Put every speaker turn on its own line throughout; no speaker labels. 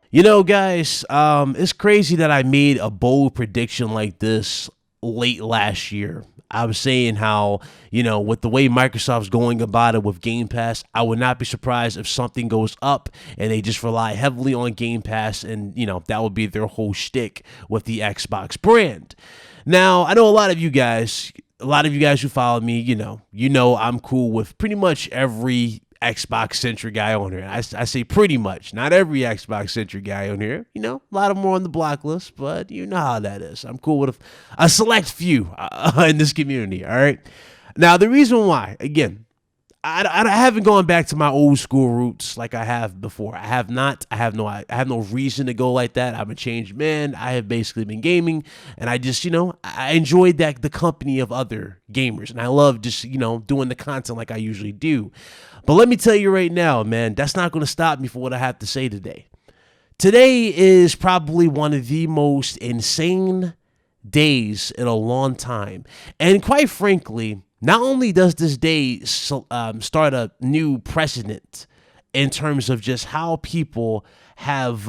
You know, guys, it's crazy that I made a bold prediction like this late last year. I was saying how, with the way Microsoft's going about it with Game Pass, I would not be surprised if something goes up and they just rely heavily on Game Pass and, that would be their whole shtick with the Xbox brand. Now, I know a lot of you guys who follow me, I'm cool with pretty much every Xbox centric guy on here. I say pretty much, not every Xbox centric guy on here. A lot of them are on the block list, but you know how that is. I'm cool with a select few in this community. All right. Now, the reason why, again, I haven't gone back to my old school roots like I have before. I have not. I have no reason to go like that. I'm a changed man. I have basically been gaming, and I just, I enjoyed the company of other gamers, and I love just, doing the content like I usually do. But let me tell you right now, man, that's not going to stop me for what I have to say today. Today is probably one of the most insane days in a long time, and quite frankly, not only does this day start a new precedent in terms of just how people have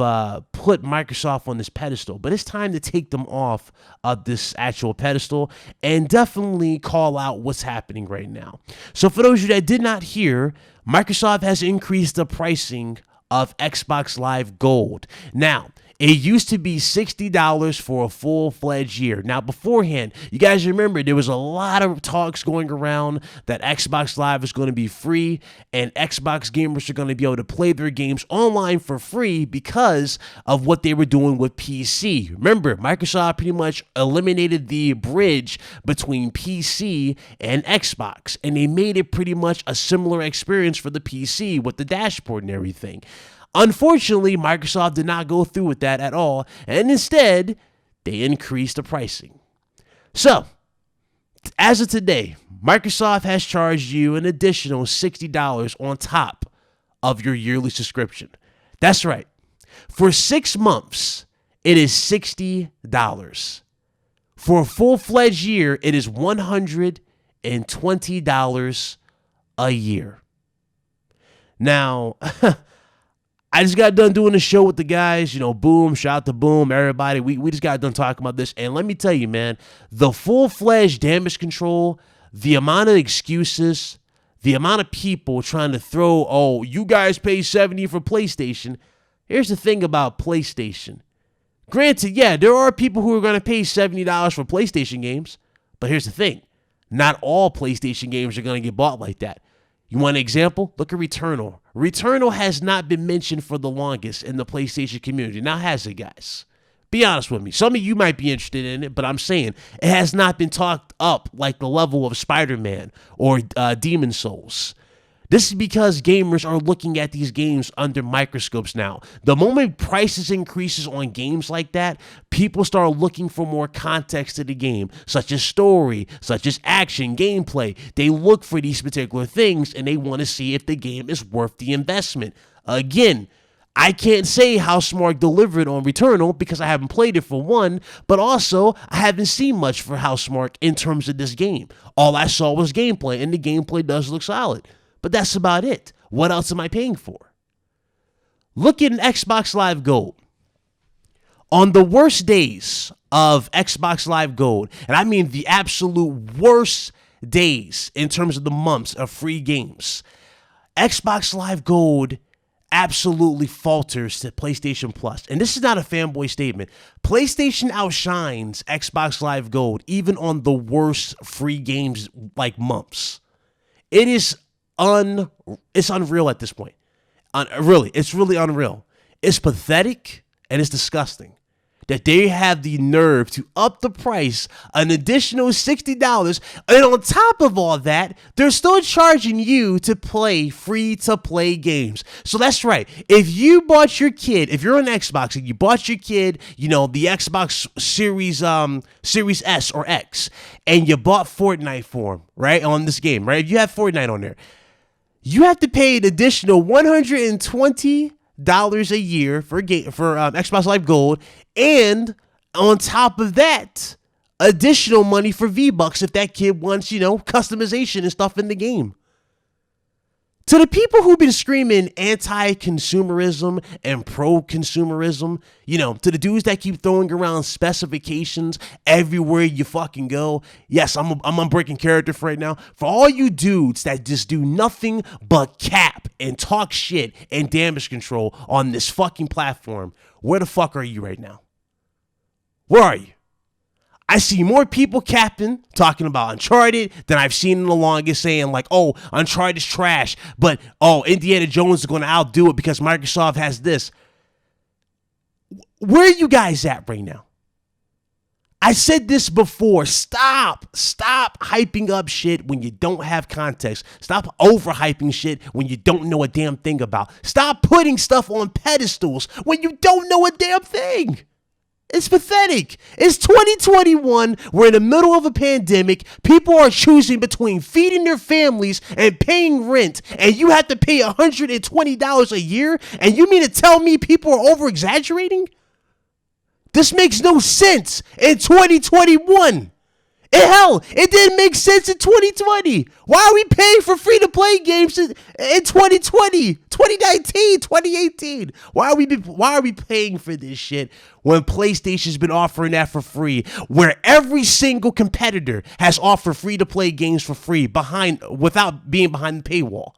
put Microsoft on this pedestal, but it's time to take them off of this actual pedestal and definitely call out what's happening right now. So for those of you that did not hear, Microsoft has increased the pricing of Xbox Live Gold. Now, it used to be $60 for a full-fledged year. Now, beforehand, you guys remember there was a lot of talks going around that Xbox Live is going to be free and Xbox gamers are going to be able to play their games online for free because of what they were doing with PC. Remember, Microsoft pretty much eliminated the bridge between PC and Xbox, and they made it pretty much a similar experience for the PC with the dashboard and everything. Unfortunately, Microsoft did not go through with that at all, and instead, they increased the pricing. So, as of today, Microsoft has charged you an additional $60 on top of your yearly subscription. That's right. For 6 months, it is $60. For a full-fledged year, it is $120 a year. Now, I just got done doing the show with the guys, Boom, shout out to Boom, everybody. We just got done talking about this. And let me tell you, man, the full-fledged damage control, the amount of excuses, the amount of people trying to throw, oh, you guys pay $70 for PlayStation. Here's the thing about PlayStation. Granted, yeah, there are people who are going to pay $70 for PlayStation games. But here's the thing. Not all PlayStation games are going to get bought like that. You want an example? Look at Returnal. Returnal has not been mentioned for the longest in the PlayStation community. Now has it, guys? Be honest with me. Some of you might be interested in it, but I'm saying it has not been talked up like the level of Spider-Man or Demon Souls. This is because gamers are looking at these games under microscopes now. The moment prices increases on games like that, people start looking for more context to the game, such as story, such as action, gameplay. They look for these particular things and they want to see if the game is worth the investment. Again, I can't say how Smart delivered on Returnal because I haven't played it for one, but also I haven't seen much for Housemarque in terms of this game. All I saw was gameplay, and the gameplay does look solid. But that's about it. What else am I paying for? Look at an Xbox Live Gold. On the worst days of Xbox Live Gold, and I mean the absolute worst days in terms of the months of free games, Xbox Live Gold absolutely falters to PlayStation Plus. And this is not a fanboy statement. PlayStation outshines Xbox Live Gold even on the worst free games like months. It's unreal at this point. It's really unreal. It's pathetic and it's disgusting that they have the nerve to up the price an additional $60. And on top of all that, they're still charging you to play free-to-play games. So that's right. If you bought your kid, if you're on Xbox and you bought your kid, the Xbox Series S or X, and you bought Fortnite for him, right, on this game, right? If you have Fortnite on there, you have to pay an additional $120 a year for Xbox Live Gold, and on top of that, additional money for V-Bucks if that kid wants, customization and stuff in the game. To the people who've been screaming anti-consumerism and pro-consumerism, to the dudes that keep throwing around specifications everywhere you fucking go. Yes, I'm unbreaking character for right now. For all you dudes that just do nothing but cap and talk shit and damage control on this fucking platform, where the fuck are you right now? Where are you? I see more people capping, talking about Uncharted than I've seen in the longest, saying like, oh, Uncharted is trash, but Indiana Jones is going to outdo it because Microsoft has this. Where are you guys at right now? I said this before. Stop hyping up shit when you don't have context. Stop overhyping shit when you don't know a damn thing about. Stop putting stuff on pedestals when you don't know a damn thing. It's pathetic. It's 2021. We're in the middle of a pandemic. People are choosing between feeding their families and paying rent, and you have to pay $120 a year, and you mean to tell me people are over-exaggerating? This makes no sense in 2021. And hell, it didn't make sense in 2020. Why are we paying for free-to-play games in 2020, 2019, 2018? Why are we paying for this shit when PlayStation's been offering that for free, where every single competitor has offered free-to-play games for free without being behind the paywall?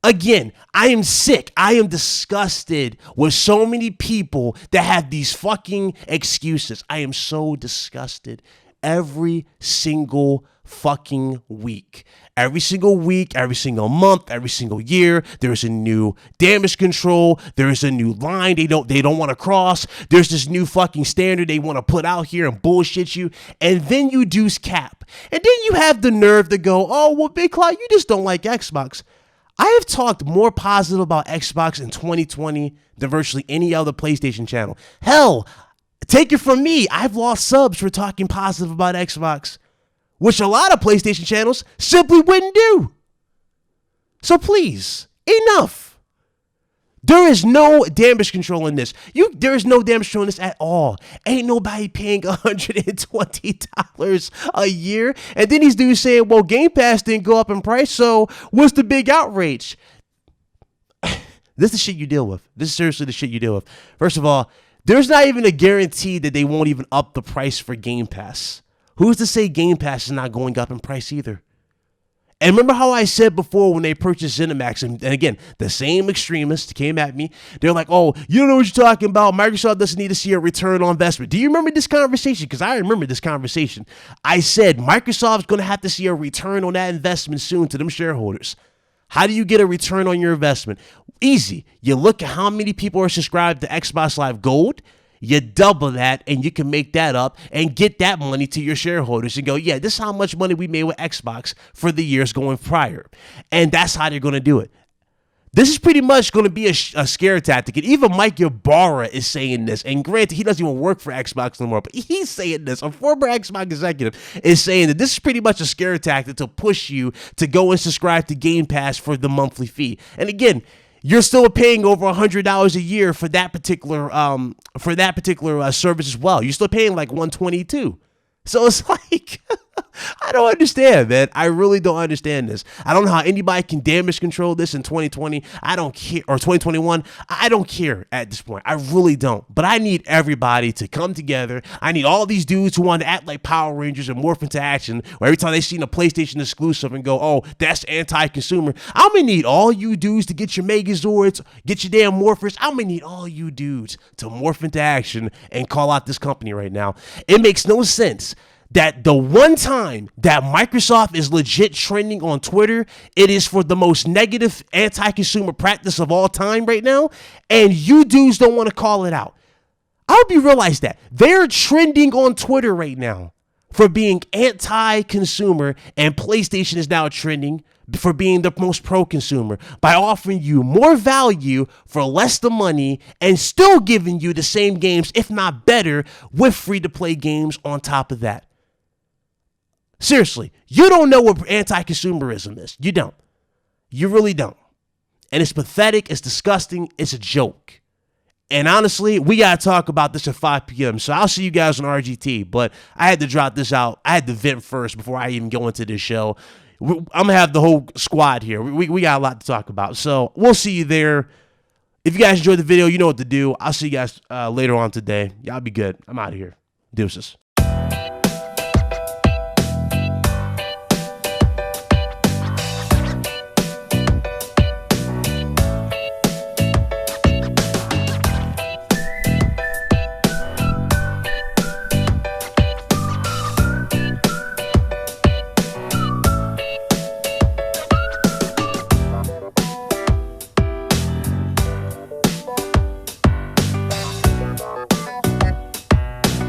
Again, I am sick. I am disgusted with so many people that have these fucking excuses. I am so disgusted every single fucking week. Every single week, every single month, every single year, there's a new damage control. There's a new line they don't want to cross. There's this new fucking standard they want to put out here and bullshit you. And then you deuce cap. And then you have the nerve to go, oh, well, Big Cloud, you just don't like Xbox. I have talked more positive about Xbox in 2020 than virtually any other PlayStation channel. Hell, take it from me, I've lost subs for talking positive about Xbox, which a lot of PlayStation channels simply wouldn't do. So please, enough. There is no damage control in this. There is no damage control in this at all. Ain't nobody paying $120 a year. And then these dudes saying, well, Game Pass didn't go up in price, so what's the big outrage? This is the shit you deal with. This is seriously the shit you deal with. First of all, there's not even a guarantee that they won't even up the price for Game Pass. Who's to say Game Pass is not going up in price either? And remember how I said before when they purchased ZeniMax, and again, the same extremists came at me. They're like, oh, you don't know what you're talking about. Microsoft doesn't need to see a return on investment. Do you remember this conversation? Because I remember this conversation. I said Microsoft's going to have to see a return on that investment soon to them shareholders. How do you get a return on your investment? Easy. You look at how many people are subscribed to Xbox Live Gold. You double that and you can make that up and get that money to your shareholders and go, yeah, this is how much money we made with Xbox for the years going prior. And that's how they're going to do it. This is pretty much going to be a scare tactic. And even Mike Ybarra is saying this. And granted, he doesn't even work for Xbox anymore, but he's saying this. A former Xbox executive is saying that this is pretty much a scare tactic to push you to go and subscribe to Game Pass for the monthly fee. And again, you're still paying over $100 a year for that particular service as well. You're still paying like $122. So it's like, I don't understand, man. I really don't understand this. I don't know how anybody can damage control this in 2020. I don't care, or 2021. I don't care at this point. I really don't. But I need everybody to come together. I need all these dudes who want to act like Power Rangers and morph into action, where every time they see a PlayStation exclusive and go, oh, that's anti-consumer. I'm going to need all you dudes to get your Megazords, get your damn morphers. I'm going to need all you dudes to morph into action and call out this company right now. It makes no sense that the one time that Microsoft is legit trending on Twitter, it is for the most negative anti-consumer practice of all time right now, and you dudes don't want to call it out. I hope you realize that. They're trending on Twitter right now for being anti-consumer, and PlayStation is now trending for being the most pro-consumer by offering you more value for less the money and still giving you the same games, if not better, with free-to-play games on top of that. Seriously, you don't know what anti-consumerism is. You don't. You really don't. And it's pathetic. It's disgusting. It's a joke. And honestly, we got to talk about this at 5 p.m. So I'll see you guys on RGT. But I had to drop this out. I had to vent first before I even go into this show. I'm going to have the whole squad here. We got a lot to talk about. So we'll see you there. If you guys enjoyed the video, you know what to do. I'll see you guys later on today. Y'all be good. I'm out of here. Deuces.